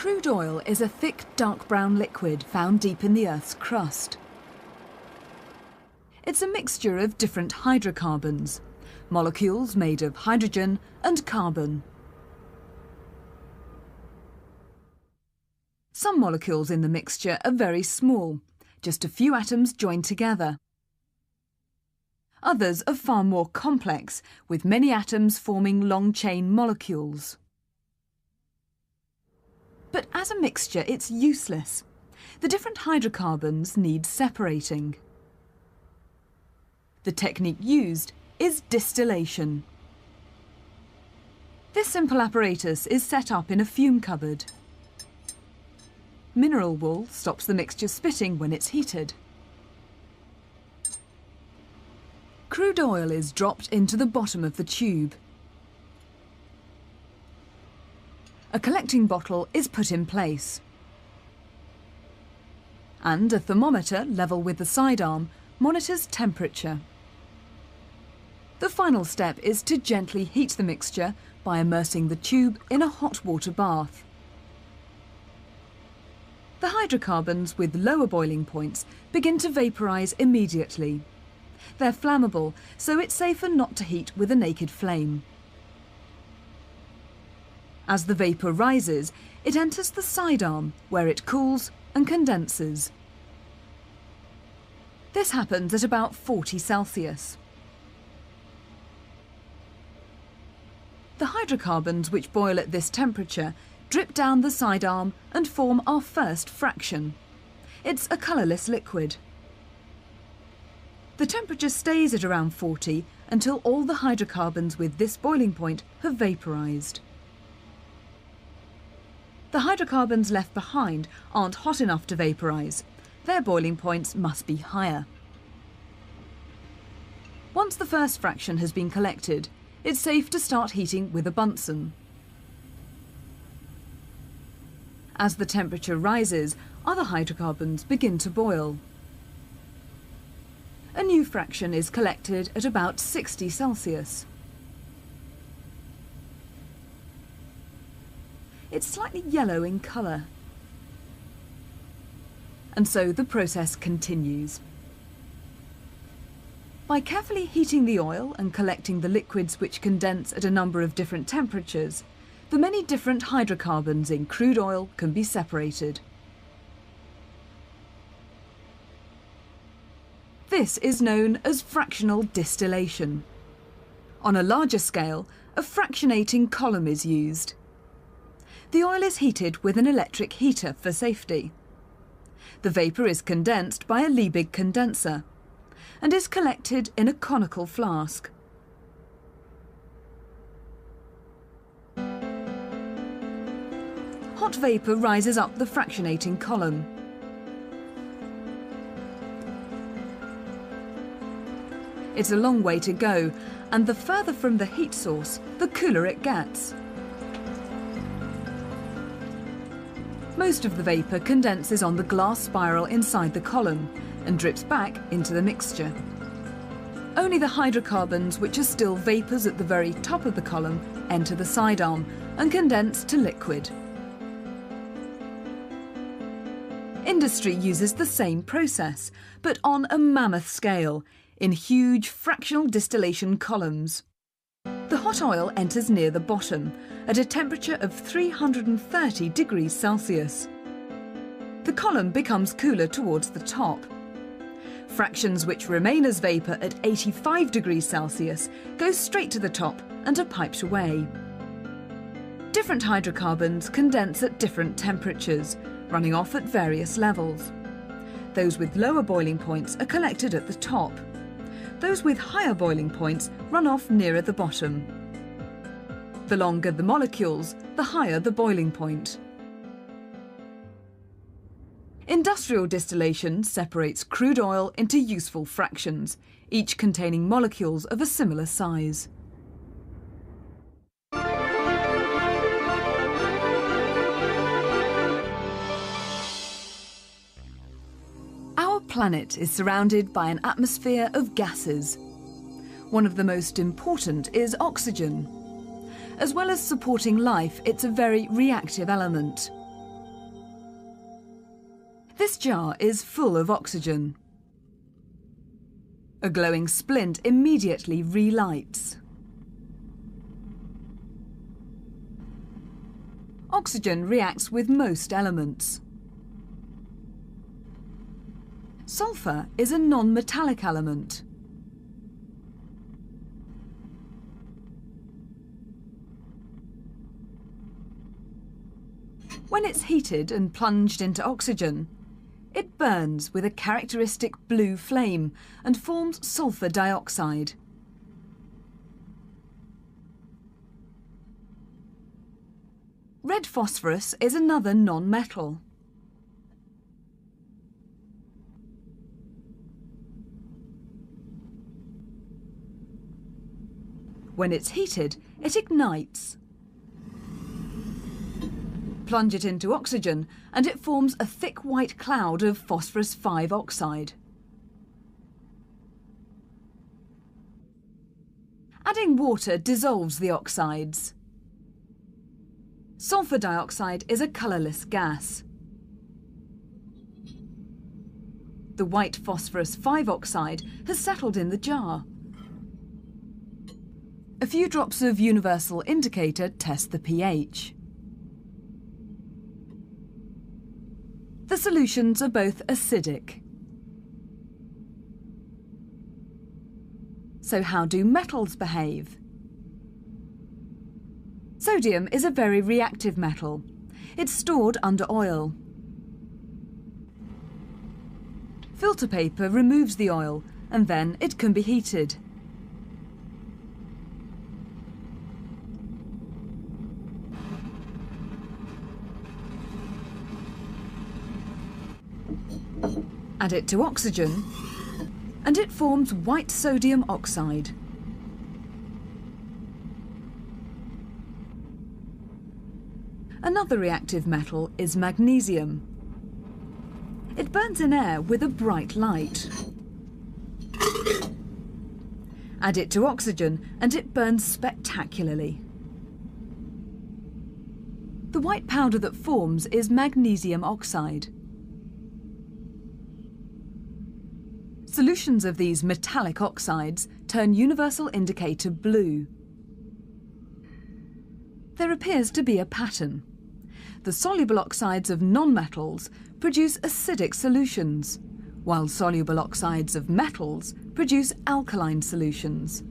Crude oil is a thick, dark brown liquid found deep in the Earth's crust. It's a mixture of different hydrocarbons, molecules made of hydrogen and carbon. Some molecules in the mixture are very small, just a few atoms joined together. Others are far more complex, with many atoms forming long-chain molecules. But as a mixture, it's useless. The different hydrocarbons need separating. The technique used is distillation. This simple apparatus is set up in a fume cupboard. Mineral wool stops the mixture spitting when it's heated. Crude oil is dropped into the bottom of the tube. A collecting bottle is put in place. And a thermometer, level with the sidearm, monitors temperature. The final step is to gently heat the mixture by immersing the tube in a hot water bath. The hydrocarbons with lower boiling points begin to vaporise immediately. They're flammable, so it's safer not to heat with a naked flame. As the vapour rises, it enters the sidearm, where it cools and condenses. This happens at about 40 Celsius. The hydrocarbons which boil at this temperature drip down the sidearm and form our first fraction. It's a colourless liquid. The temperature stays at around 40 until all the hydrocarbons with this boiling point have vaporised. The hydrocarbons left behind aren't hot enough to vaporise. Their boiling points must be higher. Once the first fraction has been collected, it's safe to start heating with a Bunsen. As the temperature rises, other hydrocarbons begin to boil. A new fraction is collected at about 60 Celsius. It's slightly yellow in colour. And so the process continues. By carefully heating the oil and collecting the liquids which condense at a number of different temperatures, the many different hydrocarbons in crude oil can be separated. This is known as fractional distillation. On a larger scale, a fractionating column is used. The oil is heated with an electric heater for safety. The vapour is condensed by a Liebig condenser and is collected in a conical flask. Hot vapour rises up the fractionating column. It's a long way to go, and the further from the heat source, the cooler it gets. Most of the vapour condenses on the glass spiral inside the column and drips back into the mixture. Only the hydrocarbons, which are still vapours at the very top of the column, enter the sidearm and condense to liquid. Industry uses the same process, but on a mammoth scale, in huge fractional distillation columns. The hot oil enters near the bottom, at a temperature of 330 degrees Celsius. The column becomes cooler towards the top. Fractions which remain as vapour at 85 degrees Celsius go straight to the top and are piped away. Different hydrocarbons condense at different temperatures, running off at various levels. Those with lower boiling points are collected at the top. Those with higher boiling points run off nearer the bottom. The longer the molecules, the higher the boiling point. Industrial distillation separates crude oil into useful fractions, each containing molecules of a similar size. Our planet is surrounded by an atmosphere of gases. One of the most important is oxygen. As well as supporting life, it's a very reactive element. This jar is full of oxygen. A glowing splint immediately relights. Oxygen reacts with most elements. Sulfur is a non-metallic element. When it's heated and plunged into oxygen, it burns with a characteristic blue flame and forms sulfur dioxide. Red phosphorus is another non-metal. When it's heated, it ignites. Plunge it into oxygen and it forms a thick white cloud of phosphorus 5 oxide. Adding water dissolves the oxides. Sulfur dioxide is a colourless gas. The white phosphorus 5 oxide has settled in the jar. A few drops of universal indicator test the pH. The solutions are both acidic. So how do metals behave? Sodium is a very reactive metal. It's stored under oil. Filter paper removes the oil and then it can be heated. Add it to oxygen, and it forms white sodium oxide. Another reactive metal is magnesium. It burns in air with a bright light. Add it to oxygen, and it burns spectacularly. The white powder that forms is magnesium oxide. Solutions of these metallic oxides turn universal indicator blue. There appears to be a pattern. The soluble oxides of nonmetals produce acidic solutions, while soluble oxides of metals produce alkaline solutions.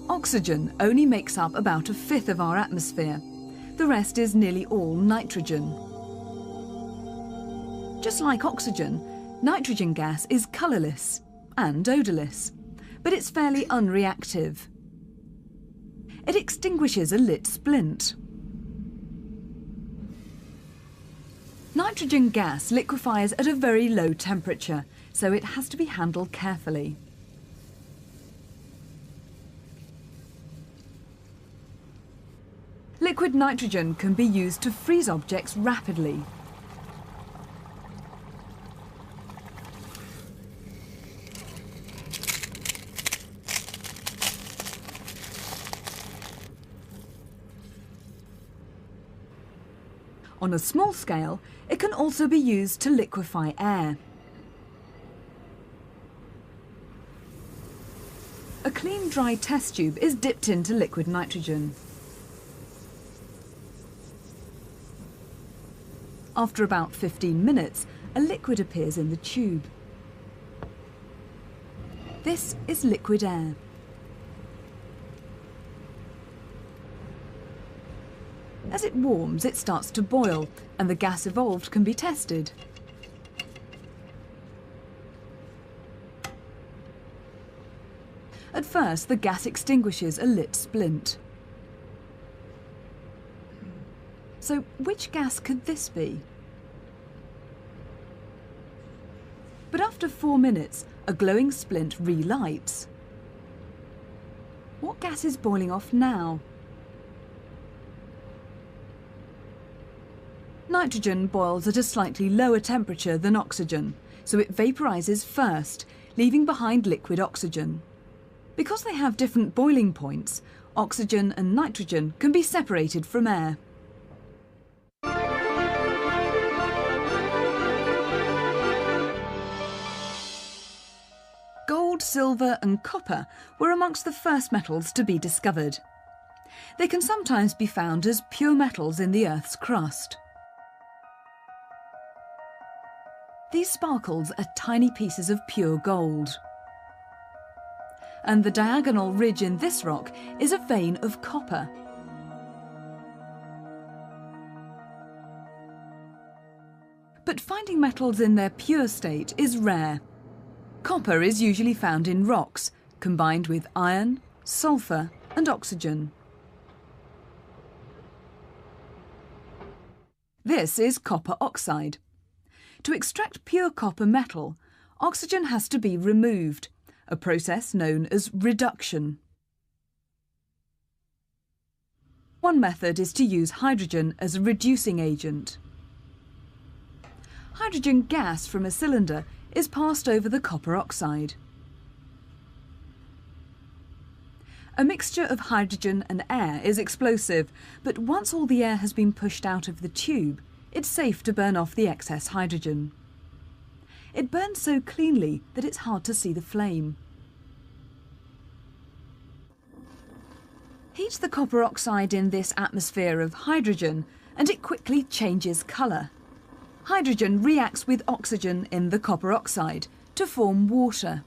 Oxygen only makes up about 1/5 of our atmosphere. The rest is nearly all nitrogen. Just like oxygen, nitrogen gas is colourless and odourless, but it's fairly unreactive. It extinguishes a lit splint. Nitrogen gas liquefies at a very low temperature, so it has to be handled carefully. Liquid nitrogen can be used to freeze objects rapidly. On a small scale, it can also be used to liquefy air. A clean, dry test tube is dipped into liquid nitrogen. After about 15 minutes, a liquid appears in the tube. This is liquid air. As it warms, it starts to boil, and the gas evolved can be tested. At first, the gas extinguishes a lit splint. So, which gas could this be? But after 4 minutes, a glowing splint relights. What gas is boiling off now? Nitrogen boils at a slightly lower temperature than oxygen, so it vaporizes first, leaving behind liquid oxygen. Because they have different boiling points, oxygen and nitrogen can be separated from air. silver and copper were amongst the first metals to be discovered. They can sometimes be found as pure metals in the Earth's crust. These sparkles are tiny pieces of pure gold. And the diagonal ridge in this rock is a vein of copper. But finding metals in their pure state is rare. Copper is usually found in rocks, combined with iron, sulfur and oxygen. This is copper oxide. To extract pure copper metal, oxygen has to be removed, a process known as reduction. One method is to use hydrogen as a reducing agent. Hydrogen gas from a cylinder is passed over the copper oxide. A mixture of hydrogen and air is explosive, but once all the air has been pushed out of the tube, it's safe to burn off the excess hydrogen. It burns so cleanly that it's hard to see the flame. Heat the copper oxide in this atmosphere of hydrogen and it quickly changes colour. Hydrogen reacts with oxygen in the copper oxide to form water.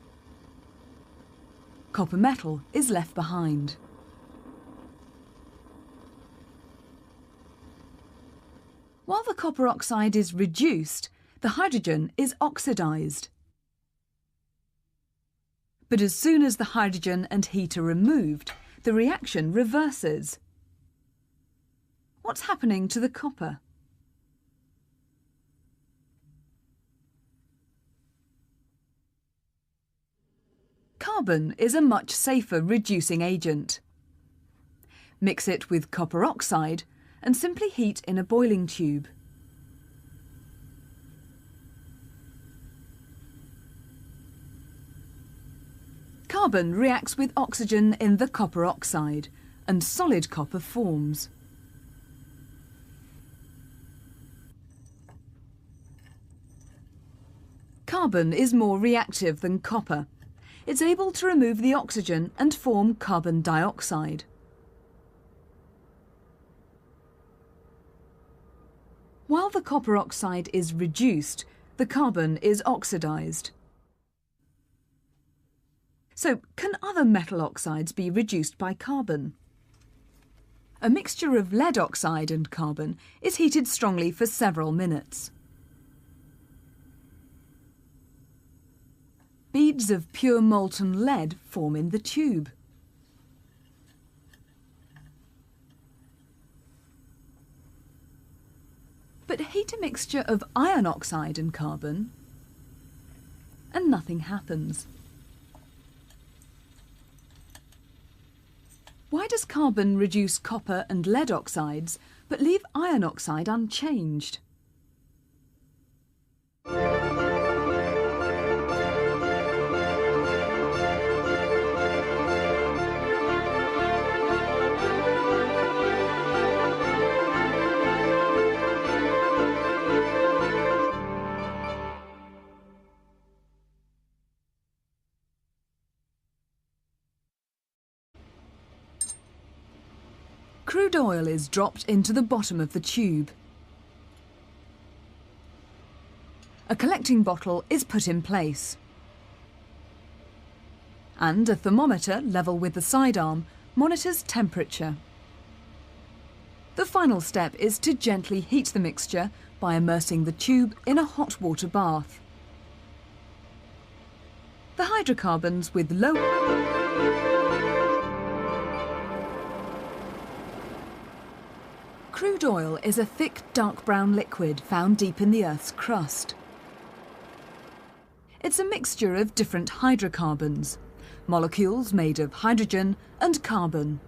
Copper metal is left behind. While the copper oxide is reduced, the hydrogen is oxidised. But as soon as the hydrogen and heat are removed, the reaction reverses. What's happening to the copper? Carbon is a much safer reducing agent. Mix it with copper oxide and simply heat in a boiling tube. Carbon reacts with oxygen in the copper oxide and solid copper forms. Carbon is more reactive than copper. It's able to remove the oxygen and form carbon dioxide. While the copper oxide is reduced, the carbon is oxidised. So, can other metal oxides be reduced by carbon? A mixture of lead oxide and carbon is heated strongly for several minutes. Beads of pure molten lead form in the tube. But heat a mixture of iron oxide and carbon, and nothing happens. Why does carbon reduce copper and lead oxides, but leave iron oxide unchanged? Crude oil is dropped into the bottom of the tube. A collecting bottle is put in place. And a thermometer, level with the sidearm, monitors temperature. The final step is to gently heat the mixture by immersing the tube in a hot water bath. The hydrocarbons with low Crude oil is a thick, dark brown liquid found deep in the Earth's crust. It's a mixture of different hydrocarbons, molecules made of hydrogen and carbon.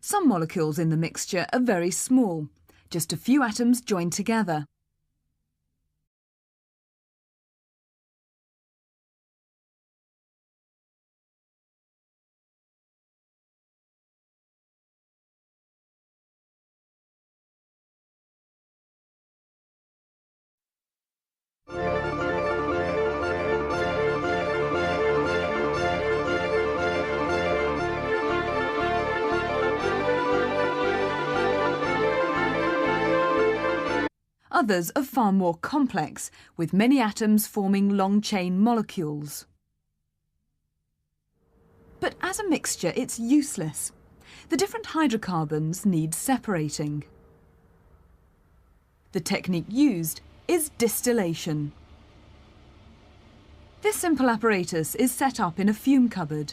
Some molecules in the mixture are very small, just a few atoms joined together. Others are far more complex, with many atoms forming long-chain molecules. But as a mixture, it's useless. The different hydrocarbons need separating. The technique used is distillation. This simple apparatus is set up in a fume cupboard.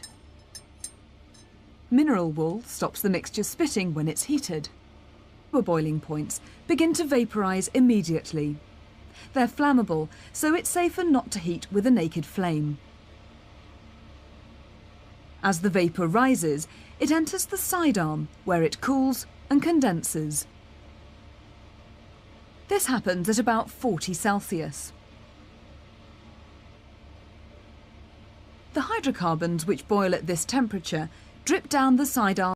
Mineral wool stops the mixture spitting when it's heated. The boiling points begin to vaporise immediately. They're flammable, so it's safer not to heat with a naked flame. As the vapour rises, it enters the sidearm, where it cools and condenses. This happens at about 40 Celsius. The hydrocarbons which boil at this temperature drip down the sidearm